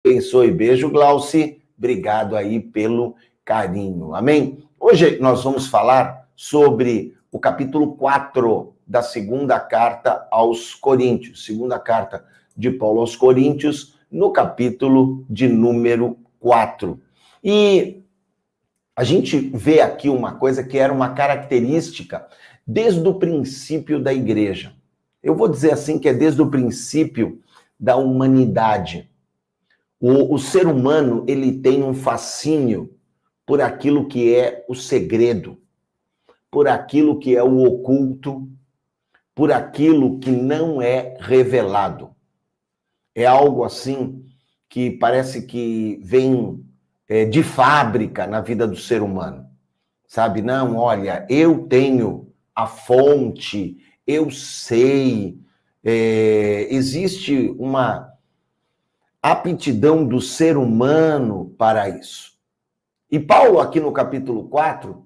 Abençoe, beijo, Glauci. Obrigado aí pelo carinho, amém? Hoje nós vamos falar sobre o capítulo 4 da segunda carta aos Coríntios, segunda carta de Paulo aos Coríntios, no capítulo de número 4. E a gente vê aqui uma coisa que era uma característica desde o princípio da igreja. Eu vou dizer assim que é desde o princípio da humanidade. O ser humano, ele tem um fascínio por aquilo que é o segredo, por aquilo que é o oculto, por aquilo que não é revelado. É algo assim que parece que vem de fábrica na vida do ser humano. Sabe? Não, olha, eu tenho a fonte, eu sei, existe uma aptidão do ser humano para isso. E Paulo, aqui no capítulo 4,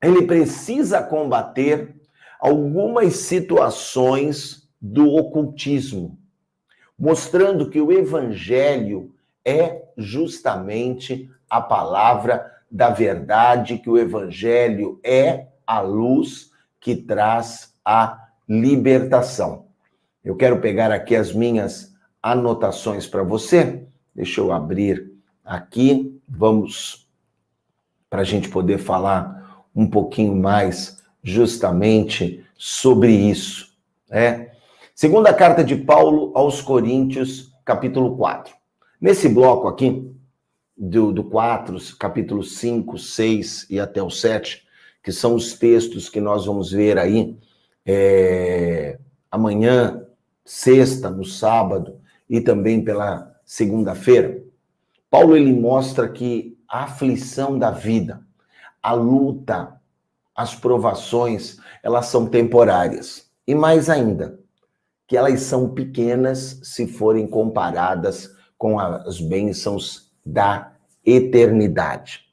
ele precisa combater algumas situações do ocultismo, mostrando que o evangelho é justamente a palavra da verdade, que o evangelho é a luz que traz a libertação. Eu quero pegar aqui as minhas anotações para você. Deixa eu abrir aqui. Vamos, para a gente poder falar um pouquinho mais justamente sobre isso. Segunda carta de Paulo aos Coríntios, capítulo 4. Nesse bloco aqui, do 4, capítulo 5, 6 e até o 7, que são os textos que nós vamos ver aí amanhã, sexta, no sábado, e também pela segunda-feira, Paulo ele mostra que a aflição da vida, a luta, as provações, elas são temporárias. E mais ainda, que elas são pequenas se forem comparadas com as bênçãos da eternidade.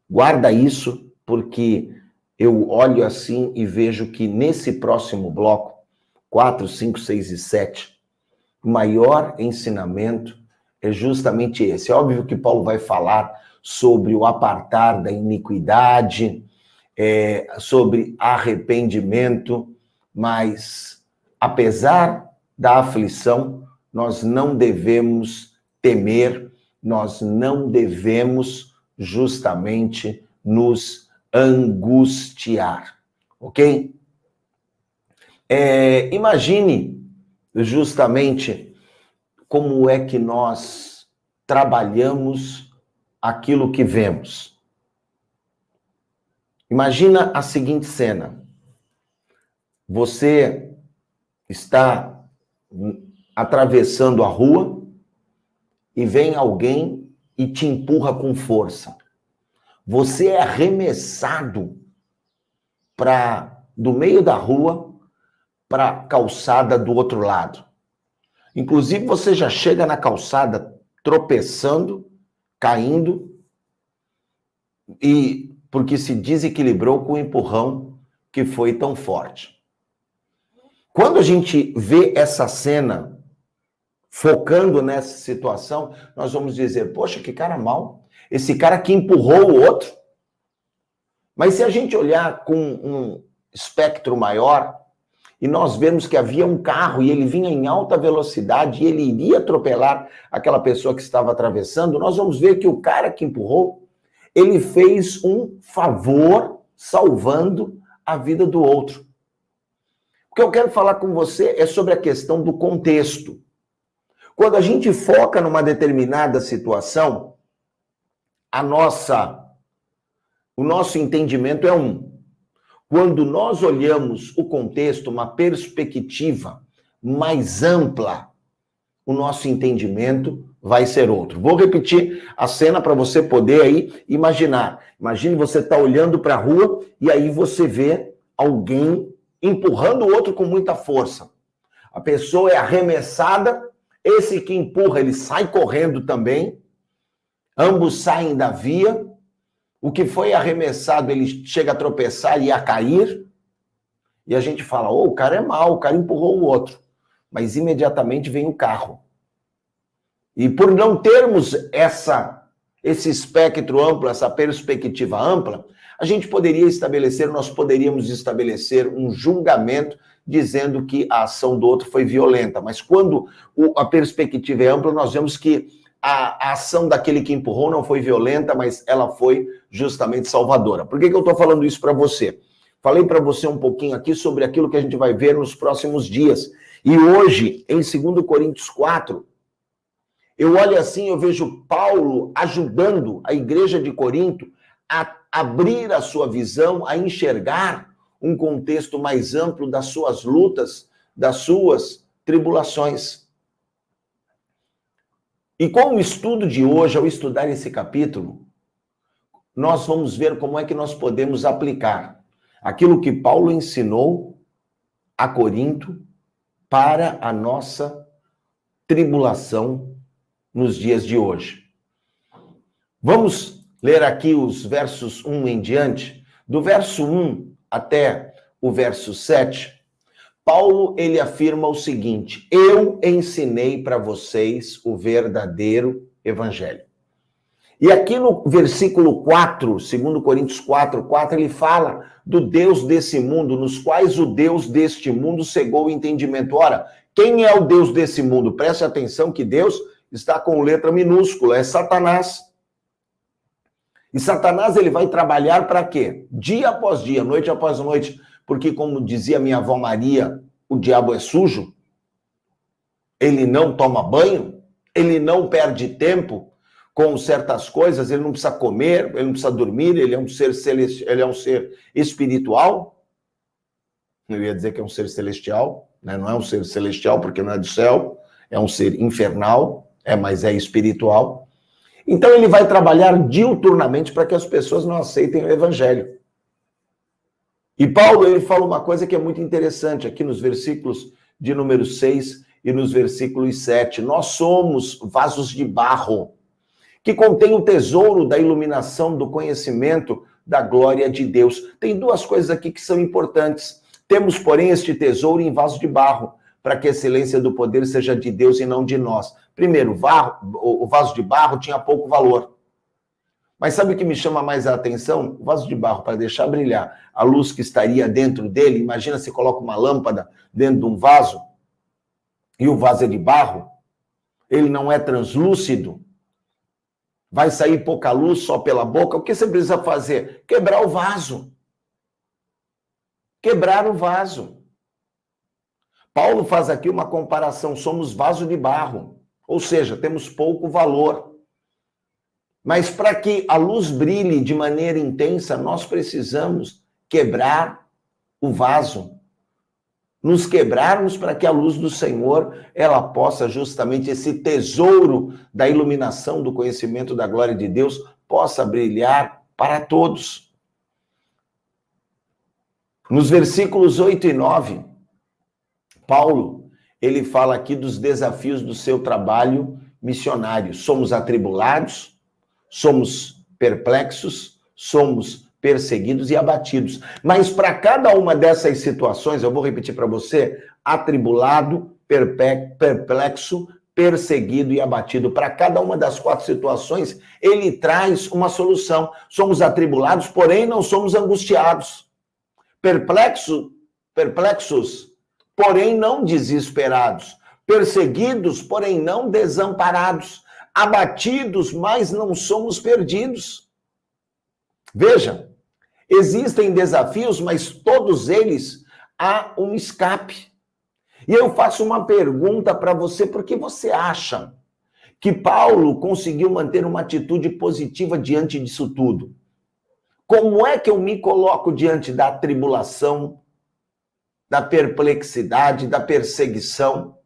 Guarda isso, porque eu olho assim e vejo que nesse próximo bloco, 4, 5, 6 e 7, o maior ensinamento é justamente esse. É óbvio que Paulo vai falar sobre o apartar da iniquidade, sobre arrependimento, mas apesar da aflição, nós não devemos temer, nós não devemos justamente nos angustiar, ok? Imagine justamente como é que nós trabalhamos aquilo que vemos. Imagina a seguinte cena. Você está atravessando a rua e vem alguém e te empurra com força. Você é arremessado do meio da rua para a calçada do outro lado. Inclusive, você já chega na calçada tropeçando, caindo, e porque se desequilibrou com o empurrão que foi tão forte. Quando a gente vê essa cena, focando nessa situação, nós vamos dizer, poxa, que cara mau. Esse cara que empurrou o outro. Mas se a gente olhar com um espectro maior, e nós vemos que havia um carro e ele vinha em alta velocidade e ele iria atropelar aquela pessoa que estava atravessando, nós vamos ver que o cara que empurrou, ele fez um favor salvando a vida do outro. O que eu quero falar com você é sobre a questão do contexto. Quando a gente foca numa determinada situação, o nosso entendimento é um. Quando nós olhamos o contexto, uma perspectiva mais ampla, o nosso entendimento vai ser outro. Vou repetir a cena para você poder aí imaginar. Imagine você estar olhando para a rua e aí você vê alguém empurrando o outro com muita força. A pessoa é arremessada, esse que empurra, ele sai correndo também, ambos saem da via. O que foi arremessado, ele chega a tropeçar e a cair. E a gente fala, o cara é mau, o cara empurrou o outro. Mas imediatamente vem o carro. E por não termos esse espectro amplo, essa perspectiva ampla, nós poderíamos estabelecer um julgamento dizendo que a ação do outro foi violenta. Mas quando a perspectiva é ampla, nós vemos que a ação daquele que empurrou não foi violenta, mas ela foi justamente salvadora. Por que eu estou falando isso para você? Falei para você um pouquinho aqui sobre aquilo que a gente vai ver nos próximos dias. E hoje, em 2 Coríntios 4, eu olho assim, eu vejo Paulo ajudando a igreja de Corinto a abrir a sua visão, a enxergar um contexto mais amplo das suas lutas, das suas tribulações. E com o estudo de hoje, ao estudar esse capítulo, nós vamos ver como é que nós podemos aplicar aquilo que Paulo ensinou a Corinto para a nossa tribulação nos dias de hoje. Vamos ler aqui os versos 1 em diante. Do verso 1 até o verso 7, Paulo, ele afirma o seguinte: eu ensinei para vocês o verdadeiro evangelho. E aqui no versículo 4, 2 Coríntios 4, ele fala do Deus desse mundo, nos quais o Deus deste mundo cegou o entendimento. Ora, quem é o Deus desse mundo? Preste atenção que Deus está com letra minúscula, é Satanás. E Satanás, ele vai trabalhar para quê? Dia após dia, noite após noite, porque como dizia minha avó Maria, o diabo é sujo, ele não toma banho, ele não perde tempo com certas coisas, ele não precisa comer, ele não precisa dormir, ele é um ser ele é um ser espiritual. Eu ia dizer que é um ser celestial, né? Não é um ser celestial porque não é do céu, é um ser infernal, mas é espiritual. Então ele vai trabalhar diuturnamente para que as pessoas não aceitem o evangelho. E Paulo, ele fala uma coisa que é muito interessante aqui nos versículos de número 6 e nos versículos 7. Nós somos vasos de barro que contém o tesouro da iluminação, do conhecimento, da glória de Deus. Tem duas coisas aqui que são importantes. Temos, porém, este tesouro em vaso de barro, para que a excelência do poder seja de Deus e não de nós. Primeiro, o vaso de barro tinha pouco valor. Mas sabe o que me chama mais a atenção? O vaso de barro, para deixar brilhar a luz que estaria dentro dele, imagina se coloca uma lâmpada dentro de um vaso, e o vaso é de barro, ele não é translúcido, vai sair pouca luz só pela boca. O que você precisa fazer? Quebrar o vaso. Quebrar o vaso. Paulo faz aqui uma comparação, somos vaso de barro, ou seja, temos pouco valor. Mas para que a luz brilhe de maneira intensa, nós precisamos quebrar o vaso. Nos quebrarmos para que a luz do Senhor, ela possa justamente, esse tesouro da iluminação, do conhecimento da glória de Deus, possa brilhar para todos. Nos versículos 8 e 9, Paulo, ele fala aqui dos desafios do seu trabalho missionário. Somos atribulados, somos perplexos, somos perseguidos e abatidos. Mas para cada uma dessas situações, eu vou repetir para você, atribulado, perplexo, perseguido e abatido. Para cada uma das 4 situações, ele traz uma solução. Somos atribulados, porém não somos angustiados. Perplexos, porém não desesperados. Perseguidos, porém não desamparados. Abatidos, mas não somos perdidos. Veja, existem desafios, mas todos eles há um escape. E eu faço uma pergunta para você, por que você acha que Paulo conseguiu manter uma atitude positiva diante disso tudo? Como é que eu me coloco diante da tribulação, da perplexidade, da perseguição,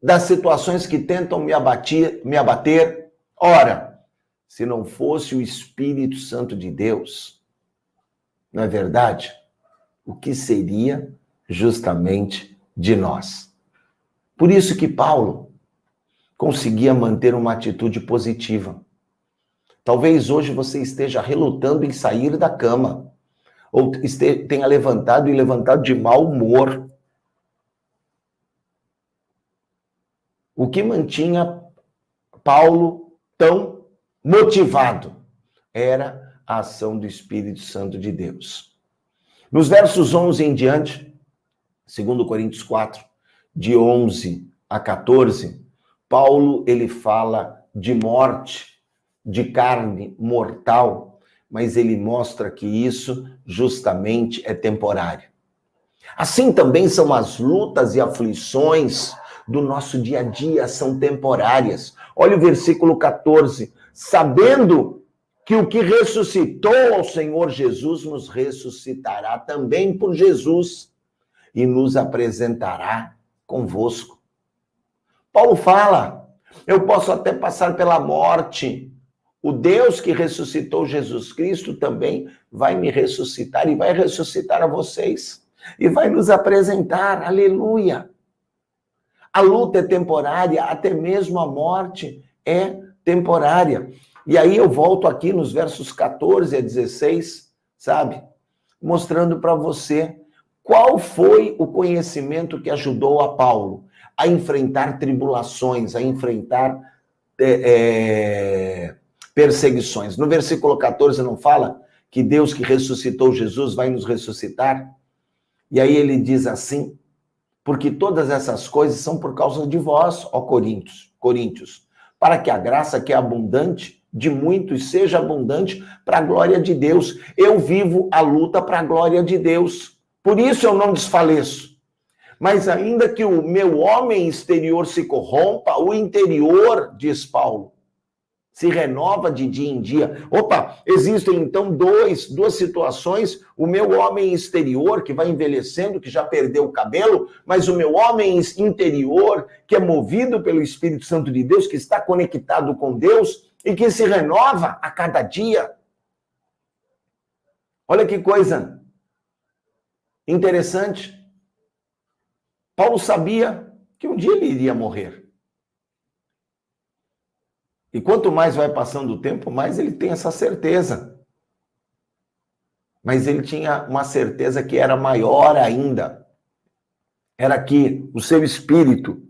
das situações que tentam me abater? Ora, se não fosse o Espírito Santo de Deus, não é verdade? O que seria justamente de nós? Por isso que Paulo conseguia manter uma atitude positiva. Talvez hoje você esteja relutando em sair da cama, ou tenha levantado de mau humor. O que mantinha Paulo tão motivado? Era a ação do Espírito Santo de Deus. Nos versos 11 em diante, 2 Coríntios 4, de 11 a 14, Paulo ele fala de morte, de carne mortal, mas ele mostra que isso justamente é temporário. Assim também são as lutas e aflições do nosso dia a dia, são temporárias. Olha o versículo 14. Sabendo que o que ressuscitou ao Senhor Jesus nos ressuscitará também por Jesus e nos apresentará convosco. Paulo fala, eu posso até passar pela morte. O Deus que ressuscitou Jesus Cristo também vai me ressuscitar e vai ressuscitar a vocês. E vai nos apresentar, aleluia. A luta é temporária, até mesmo a morte é temporária. E aí eu volto aqui nos versos 14 a 16, sabe? Mostrando para você qual foi o conhecimento que ajudou a Paulo a enfrentar tribulações, a enfrentar perseguições. No versículo 14 não fala que Deus que ressuscitou Jesus vai nos ressuscitar? E aí ele diz assim, porque todas essas coisas são por causa de vós, ó Coríntios, para que a graça que é abundante de muitos seja abundante para a glória de Deus. Eu vivo a luta para a glória de Deus. Por isso eu não desfaleço. Mas ainda que o meu homem exterior se corrompa, o interior, diz Paulo, se renova de dia em dia. Opa, existem então duas situações. O meu homem exterior, que vai envelhecendo, que já perdeu o cabelo, mas o meu homem interior, que é movido pelo Espírito Santo de Deus, que está conectado com Deus e que se renova a cada dia. Olha que coisa interessante. Paulo sabia que um dia ele iria morrer. E quanto mais vai passando o tempo, mais ele tem essa certeza. Mas ele tinha uma certeza que era maior ainda. Era que o seu espírito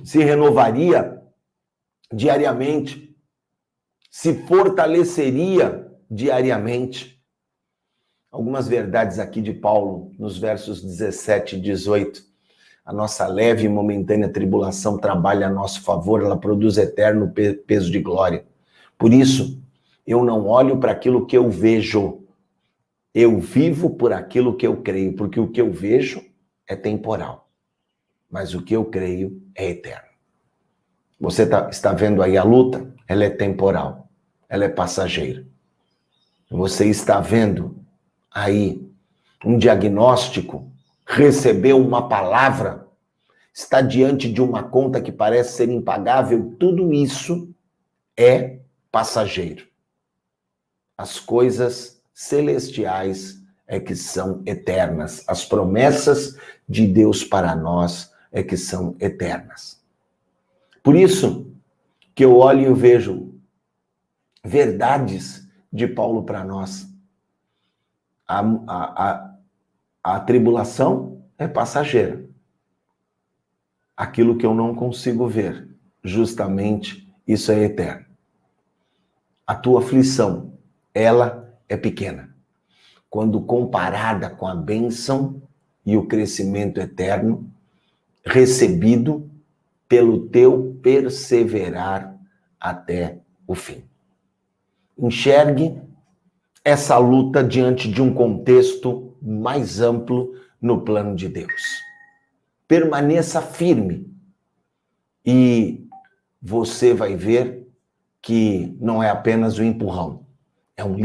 se renovaria diariamente, se fortaleceria diariamente. Algumas verdades aqui de Paulo, nos versos 17 e 18. A nossa leve e momentânea tribulação trabalha a nosso favor, ela produz eterno peso de glória. Por isso, eu não olho para aquilo que eu vejo. Eu vivo por aquilo que eu creio, porque o que eu vejo é temporal. Mas o que eu creio é eterno. Você está vendo aí a luta? Ela é temporal. Ela é passageira. Você está vendo aí um diagnóstico, recebeu uma palavra, está diante de uma conta que parece ser impagável, tudo isso é passageiro. As coisas celestiais é que são eternas. As promessas de Deus para nós é que são eternas. Por isso que eu olho e vejo verdades de Paulo para nós. A tribulação é passageira. Aquilo que eu não consigo ver, justamente isso é eterno. A tua aflição, ela é pequena. Quando comparada com a bênção e o crescimento eterno recebido pelo teu perseverar até o fim. Enxergue essa luta diante de um contexto mais amplo no plano de Deus. Permaneça firme e você vai ver que não é apenas um empurrão, é um